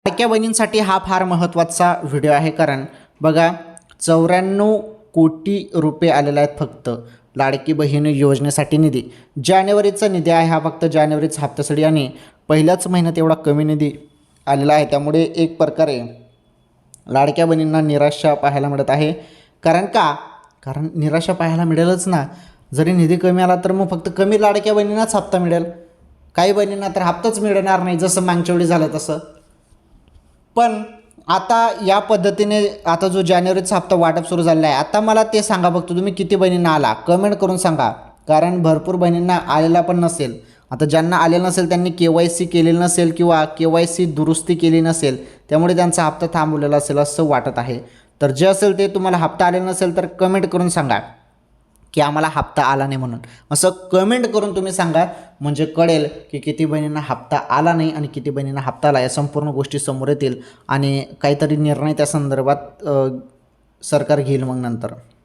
लाडक्या बहिणींसाठी हा फार महत्त्वाचा व्हिडिओ आहे, कारण बघा 94 कोटी रुपये आलेले आहेत फक्त लाडकी बहीण योजनेसाठी निधी. जानेवारीचा निधी आहे हा, फक्त जानेवारीचा हप्त्यासाठी, आणि पहिल्याच महिन्यात एवढा कमी निधी आलेला आहे. त्यामुळे एक प्रकारे लाडक्या बहिणींना निराशा पाहायला मिळत आहे. कारण निराशा पाहायला मिळेलच ना. जरी निधी कमी आला तर मग फक्त कमी लाडक्या बहिणींनाच हप्ता मिळेल, काही बहिणींना तर हप्ताच मिळणार नाही, जसं मागच्या वेळी झालं तसं. पण आता या पद्धतीने आता जो जानेवारीचा हप्ता वाटप सुरू झालेला आहे, आता मला ते सांगा बघतो तुम्ही किती बहिणींना आला, कमेंट करून सांगा. कारण भरपूर बहिणींना आलेला पण नसेल. आता ज्यांना आलेलं नसेल त्यांनी KYC केलेलं नसेल किंवा KYC दुरुस्ती केली नसेल, त्यामुळे त्यांचा हप्ता थांबवलेला असेल असं वाटत आहे. तर जे असेल ते, तुम्हाला हप्ता आलेला नसेल तर कमेंट करून सांगा की आम्हाला हप्ता आला नाही म्हणून. असं कमेंट करून तुम्ही सांगा, म्हणजे कळेल की किती बहिणींना हप्ता आला नाही आणि किती बहिणींना हप्ता आला. या संपूर्ण गोष्टी समोर येतील आणि काहीतरी निर्णय त्या संदर्भात सरकार घेईल मग नंतर.